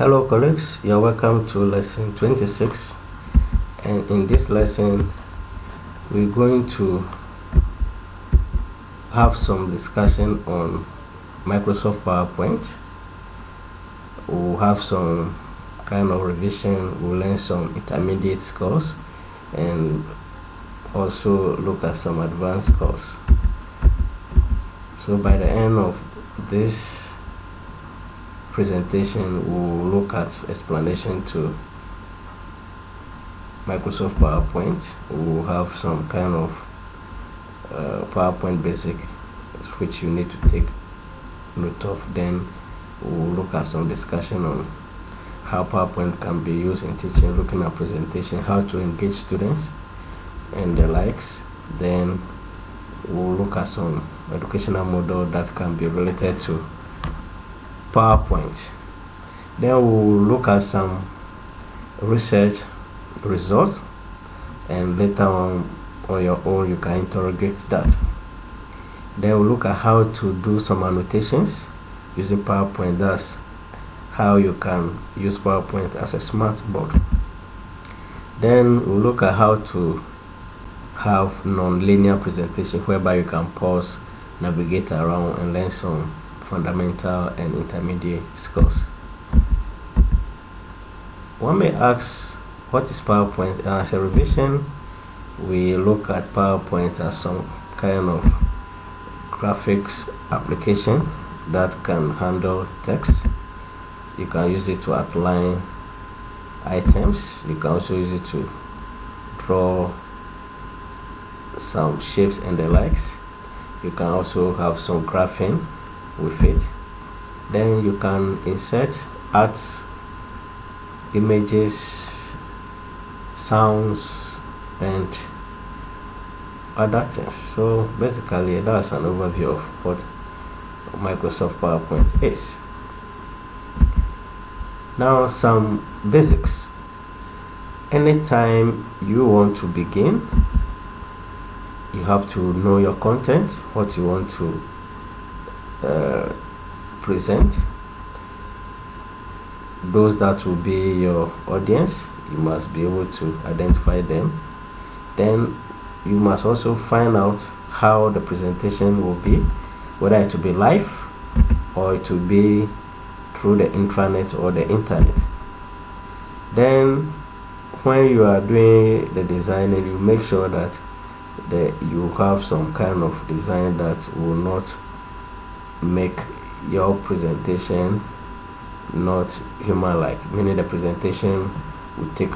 Hello colleagues, you're welcome to lesson 26, and in this lesson we're going to have some discussion on Microsoft PowerPoint. We'll have some kind of revision, we'll learn some intermediate skills and also look at some advanced skills. So by the end of this presentation, we'll look at explanation to Microsoft PowerPoint. We'll have some kind of PowerPoint basic which you need to take note of. Then we'll look at some discussion on how PowerPoint can be used in teaching, looking at presentation, how to engage students and the likes. Then we'll look at some educational model that can be related to PowerPoint. Then we'll look at some research results, and later on your own you can interrogate that. Then we'll look at how to do some annotations using PowerPoint. That's how you can use PowerPoint as a smart board. Then we'll look at how to have non-linear presentation whereby you can pause, navigate around and learn some fundamental and intermediate skills. One may ask, what is PowerPoint? And as a revision, we look at PowerPoint as some kind of graphics application that can handle text. You can use it to outline items. You can also use it to draw some shapes and the likes. You can also have some graphing with it. Then you can insert art, images, sounds and other things. So basically that's an overview of what Microsoft PowerPoint is. Now some basics. Anytime you want to begin, you have to know your content, what you want to present. Those that will be your audience, you must be able to identify them. Then you must also find out how the presentation will be, whether it will be live or it will be through the intranet or the internet. Then when you are doing the designing, you make sure that you have some kind of design that will not make your presentation not human-like, meaning the presentation will take,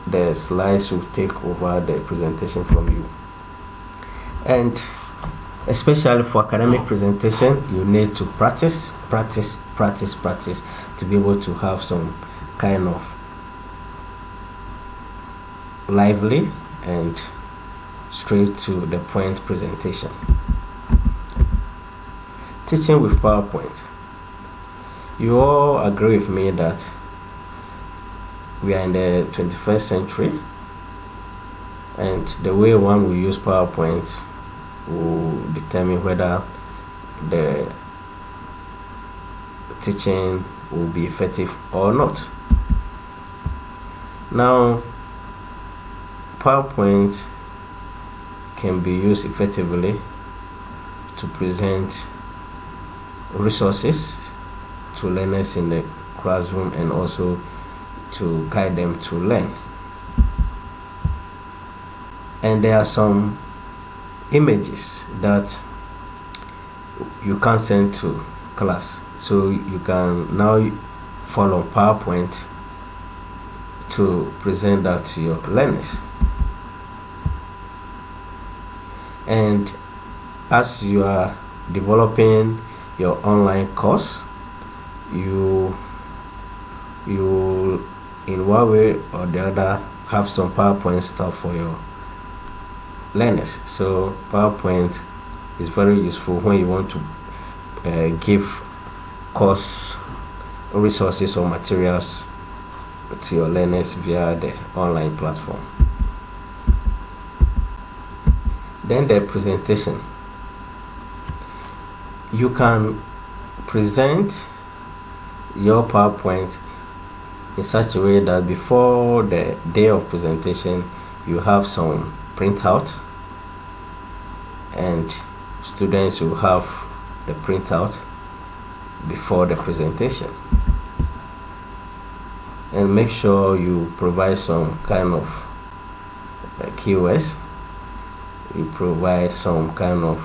the slides will take over the presentation from you. And especially for academic presentation, you need to practice to be able to have some kind of lively and straight to the point presentation. Teaching with PowerPoint. You all agree with me that we are in the 21st century, and the way one will use PowerPoint will determine whether the teaching will be effective or not. Now, PowerPoint can be used effectively to present resources to learners in the classroom and also to guide them to learn. And there are some images that you can send to class, so you can now follow PowerPoint to present that to your learners. And as you are developing your online course, you in one way or the other have some PowerPoint stuff for your learners. So PowerPoint is very useful when you want to give course resources or materials to your learners via the online platform. Then the presentation. You can present your PowerPoint in such a way that before the day of presentation you have some printout, and students will have the printout before the presentation. And make sure you provide some kind of keywords, you provide some kind of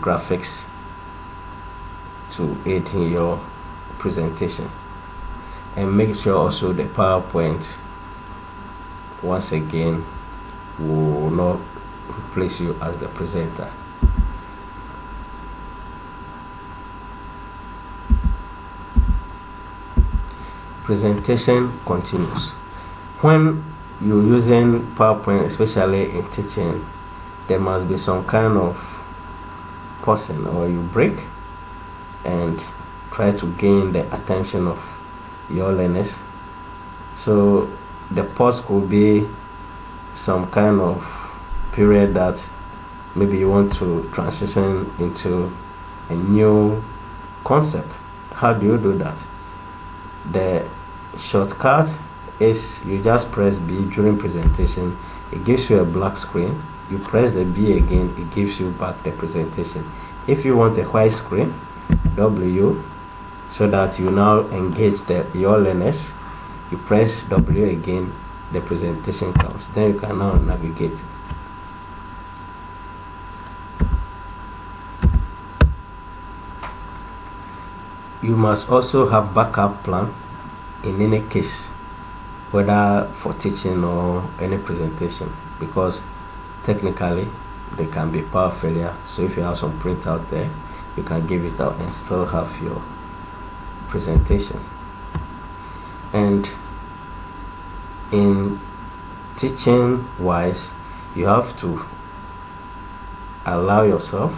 graphics to aid in your presentation. And make sure also the PowerPoint, once again, will not replace you as the presenter. Presentation continues. When you're using PowerPoint, especially in teaching, there must be some kind of pausing, or you break and try to gain the attention of your learners. So the pause could be some kind of period that maybe you want to transition into a new concept. How do you do that? The shortcut is you just press B during presentation. It gives you a black screen. You press the B again, it gives you back the presentation. If you want a white screen, W, so that you now engage your learners, you press W again, the presentation comes. Then you can now navigate. You must also have backup plan in any case, whether for teaching or any presentation, because technically there can be power failure. So if you have some print out there, you can give it out and still have your presentation. And in teaching wise, you have to allow yourself,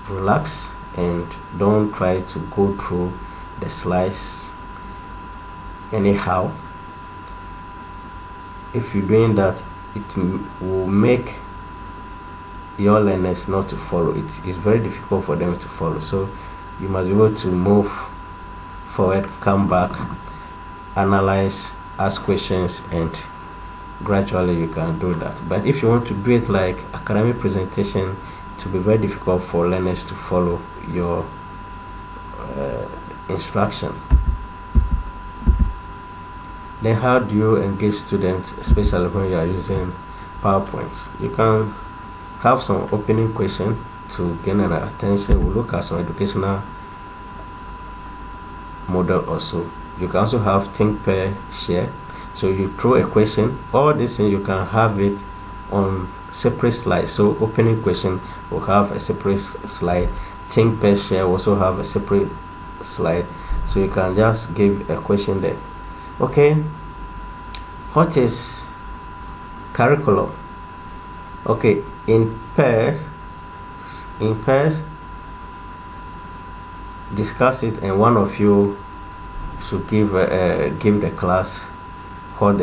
relax, and don't try to go through the slides anyhow. If you're doing that, it will make your learners not to follow. It's very difficult for them to follow. So you must be able to move forward, come back, analyze, ask questions, and gradually you can do that. But if you want to do it like academic presentation, it will be very difficult for learners to follow your instruction. Then how do you engage students, especially when you are using PowerPoint? You can have some opening question to gain their attention. We'll look at some educational model also. You can also have think, pair, share. So you throw a question, all these things you can have it on separate slides. So opening question will have a separate slide. Think, pair, share also have a separate slide. So you can just give a question there. Okay, what is curriculum? Okay, in pairs, discuss it, and one of you should give the class what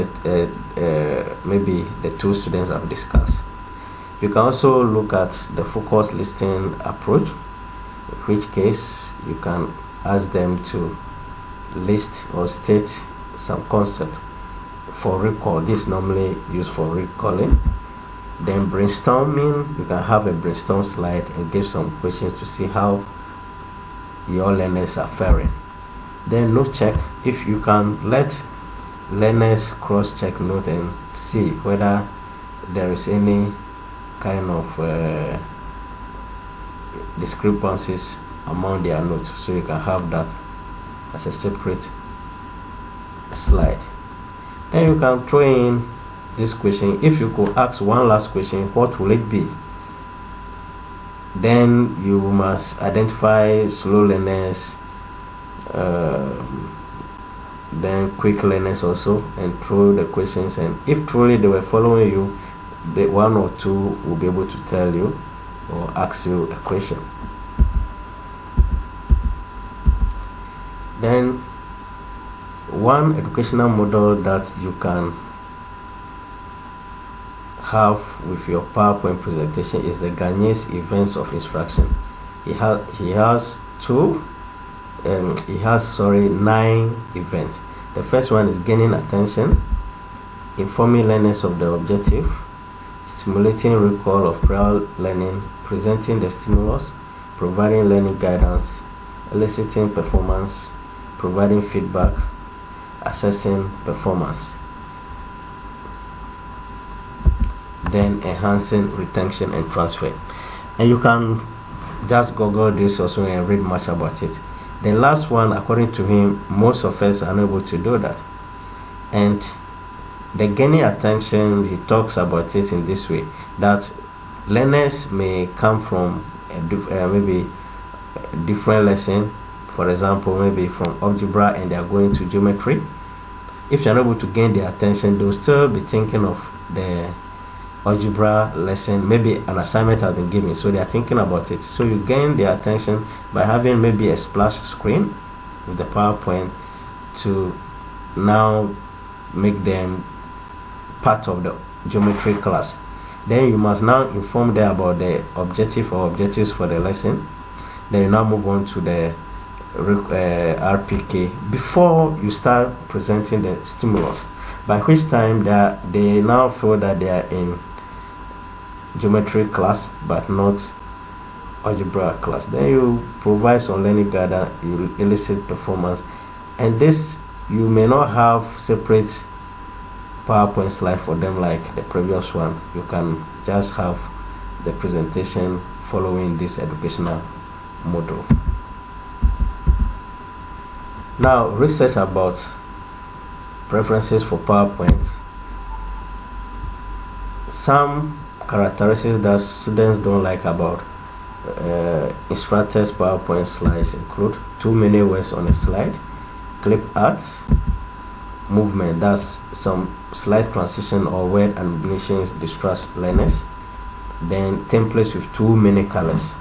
maybe the two students have discussed. You can also look at the focus listing approach, in which case you can ask them to list or state some concept for recall. This is normally used for recalling. Then brainstorming, you can have a brainstorm slide and give some questions to see how your learners are faring. Then note check, if you can let learners cross check note and see whether there is any kind of discrepancies among their notes, so you can have that as a separate slide. Then you can throw in this question. If you could ask one last question, what will it be? Then you must identify slow learners, then quick learners also, and throw the questions. And if truly they were following you, the one or two will be able to tell you or ask you a question. Then one educational model that you can have with your PowerPoint presentation is the Ghanaian's events of instruction. He has two 9 events. The first one is gaining attention, informing learners of the objective, stimulating recall of prior learning, presenting the stimulus, providing learning guidance, eliciting performance, providing feedback, assessing performance, then enhancing retention and transfer. And you can just Google this also and read much about it. The last one, according to him, most of us are unable to do that. And the gaining attention, he talks about it in this way, that learners may come from maybe a different lesson, for example, maybe from algebra and they are going to geometry. If you're able to gain their attention, they'll still be thinking of the algebra lesson. Maybe an assignment has been given, so they are thinking about it. So you gain their attention by having maybe a splash screen with the PowerPoint to now make them part of the geometry class. Then you must now inform them about the objective or objectives for the lesson. Then you now move on to the RPK before you start presenting the stimulus, by which time they now feel that they are in geometry class but not algebra class. Then you provide some learning guidance, you elicit performance, and this you may not have separate PowerPoint slide for them like the previous one. You can just have the presentation following this educational model. Now, research about preferences for PowerPoint. Some characteristics that students don't like about instructors' PowerPoint slides include too many words on a slide, clip art, movement, that's some slide transition or word animations distract learners, then templates with too many colors.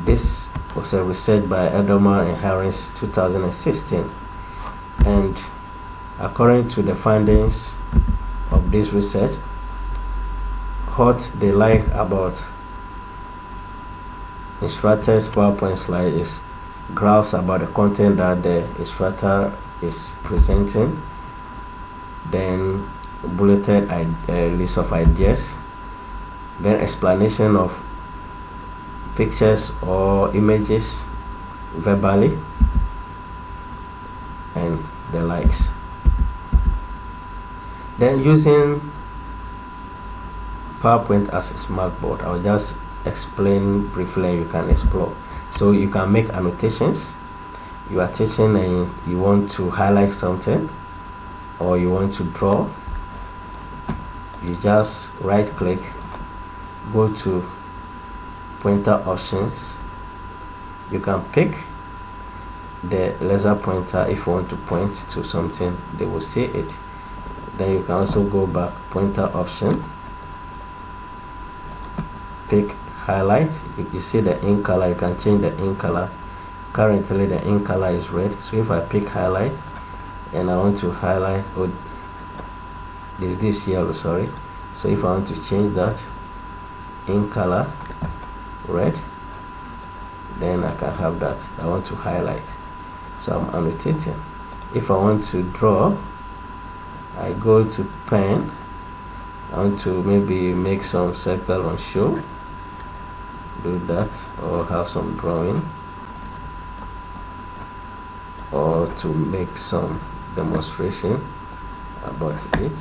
This was a research by Edelman and Harris 2016, and according to the findings of this research, what they like about instructors' PowerPoint slide is graphs about the content that the instructor is presenting, then bulleted list of ideas, then explanation of pictures or images verbally, and the likes. Then using PowerPoint as a smartboard, I'll just explain briefly and you can explore. So you can make annotations. You are teaching and you want to highlight something or you want to draw. You just right click, go to pointer options. You can pick the laser pointer if you want to point to something, they will see it. Then you can also go back, pointer option, pick highlight. You see the ink color, you can change the ink color. Currently the ink color is red, so if I pick highlight and I want to highlight, oh, this yellow, sorry. So if I want to change that ink color red, then I can have that. I want to highlight, so I'm annotating. If I want to draw, I go to pen. I want to maybe make some circle on show, do that, or have some drawing, or to make some demonstration about it.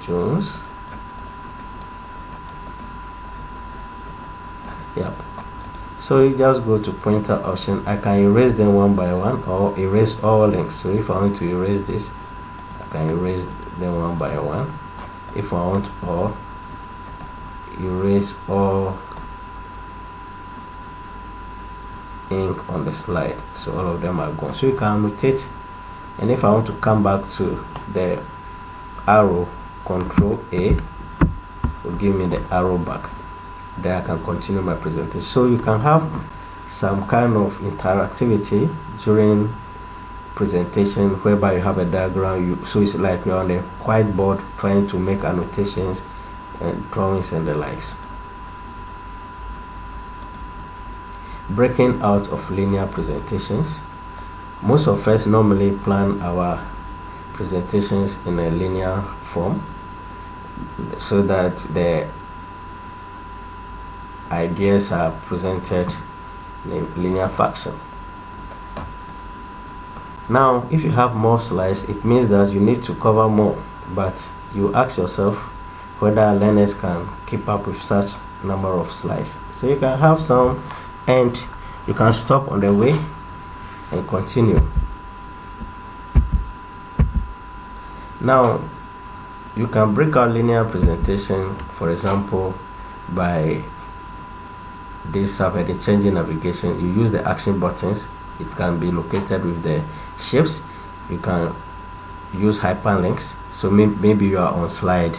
Jones. Yep. So you just go to pointer option. I can erase them one by one or erase all links. So if I want to erase this, I can erase them one by one. If I want all, erase all ink on the slide, so all of them are gone. So you can rotate, and if I want to come back to the arrow, Control A will give me the arrow back. Then I can continue my presentation. So you can have some kind of interactivity during presentation whereby you have a diagram, so it's like you're on a whiteboard trying to make annotations and drawings and the likes. breaking out of linear presentations. Most of us normally plan our presentations in a linear form so that the ideas are presented in a linear fashion. Now, if you have more slides, it means that you need to cover more, but you ask yourself whether learners can keep up with such number of slides. So you can have some and you can stop on the way and continue. Now, you can break out linear presentation, for example, by this the changing navigation. You use the action buttons. It can be located with the shapes. You can use hyperlinks. So maybe you are on slide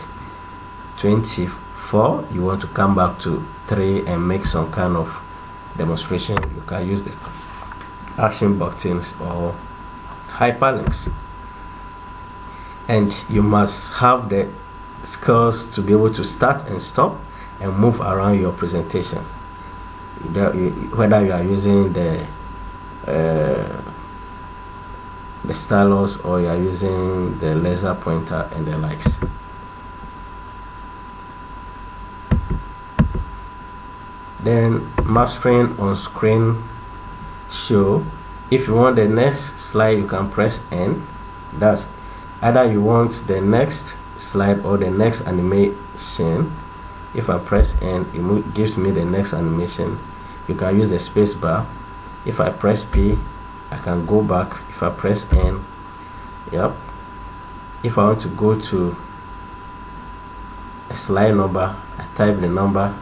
24, you want to come back to 3 and make some kind of demonstration. You can use the action buttons or hyperlinks. And you must have the skills to be able to start and stop and move around your presentation, whether you are using the stylus or you are using the laser pointer and the likes. Then mastering on screen show. If you want the next slide, you can press N. That's either you want the next slide or the next animation. If I press N, it gives me the next animation. You can use the space bar. If I press P, I can go back. If I press N, yep. If I want to go to a slide number, I type the number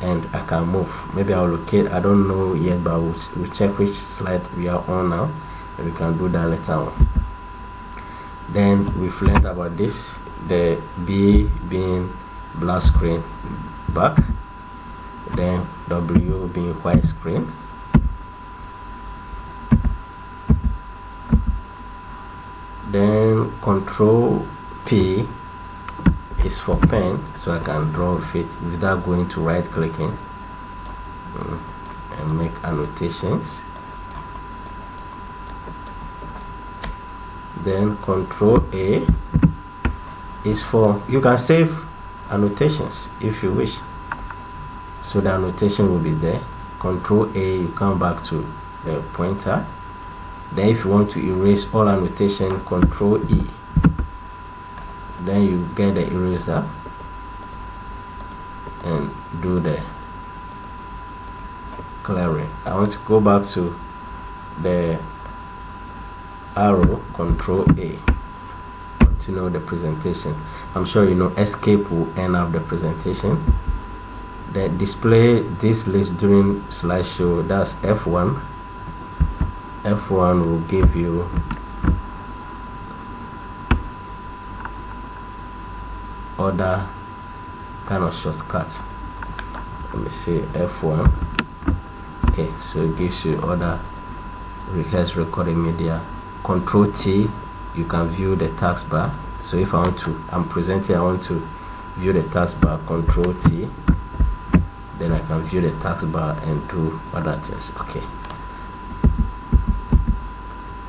and I can move. Maybe I'll locate, I don't know yet, but we'll check which slide we are on now, and we can do that later on. Then we've learned about this, the B being black screen back, then W being white screen. Then Control P is for pen, so I can draw with it without going to right clicking and make annotations. Then Control A is for, you can save annotations if you wish, so the annotation will be there. Control A, you come back to the pointer. Then if you want to erase all annotation, Control E, then you get the eraser and do the clearing. I want to go back to the arrow, Control A, continue the presentation. I'm sure you know escape will end up the presentation. Then display this list during slideshow, that's F1. F1 will give you other kind of shortcut. Let me see, F1. Okay, so it gives you other rehearse recording media. Control T, you can view the taskbar. So if I want to, I'm presenting, I want to view the taskbar, Control T, then I can view the taskbar and do other things. Okay,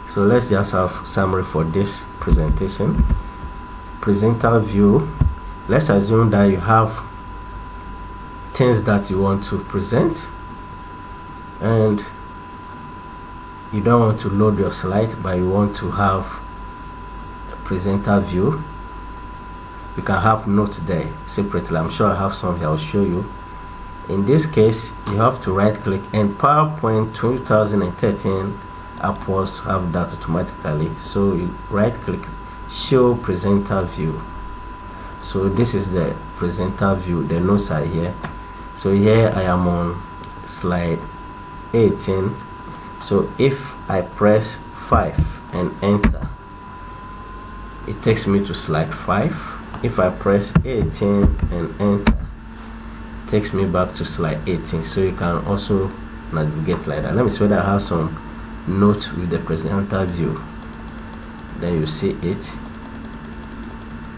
so let's just have summary for this presentation. Presenter view. Let's assume that you have things that you want to present and you don't want to load your slide, but you want to have a presenter view. You can have notes there separately. I'm sure I have some here, I'll show you. In this case, you have to right click, and PowerPoint 2013 upwards have that automatically. So you right click, show presenter view. So this is the presenter view, the notes are here. So here I am on slide 18. So if I press 5 and enter, it takes me to slide 5. If I press 18 and enter, it takes me back to slide 18. So you can also navigate like that. Let me see whether I have some notes with the presenter view. Then you see it.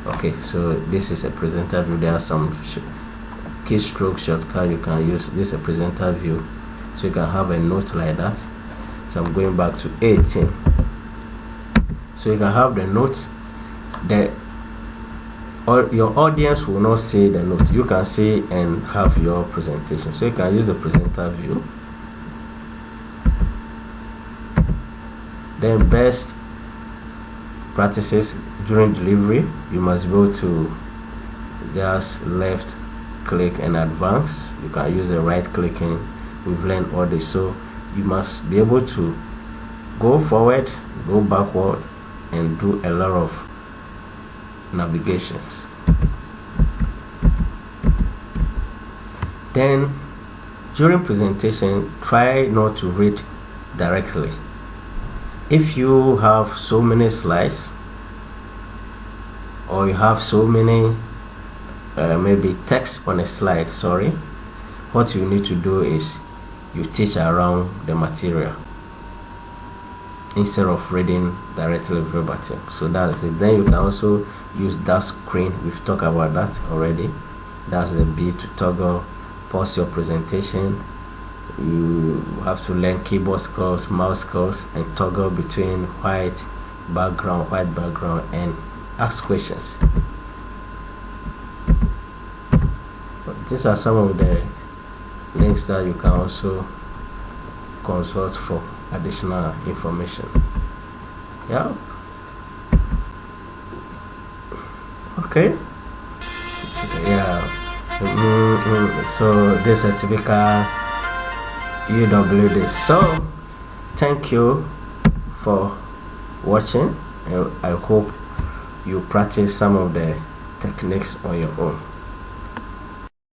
Okay, so this is a presenter view. There are some keystroke shortcut you can use. This is a presenter view. So you can have a note like that. So I'm going back to 18. So you can have the notes. Your audience will not see the note. You can see and have your presentation. So you can use the presenter view. Then best practices during delivery, you must be able to just left click and advance. You can use the right clicking. We've learned all this, so you must be able to go forward, go backward, and do a lot of navigations. Then during presentation, try not to read directly. If you have so many slides, or you have so many maybe text on a slide, what you need to do is you teach around the material instead of reading directly verbatim. So that's it. Then you can also use that screen. We've talked about that already. That's the B to toggle, pause your presentation. You have to learn keyboard skills, mouse skills, and toggle between white background, and ask questions. But these are some of the links that you can also consult for additional information. Yeah. Okay. Yeah. So this is a typical UWD. So thank you for watching. I hope you practice some of the techniques on your own.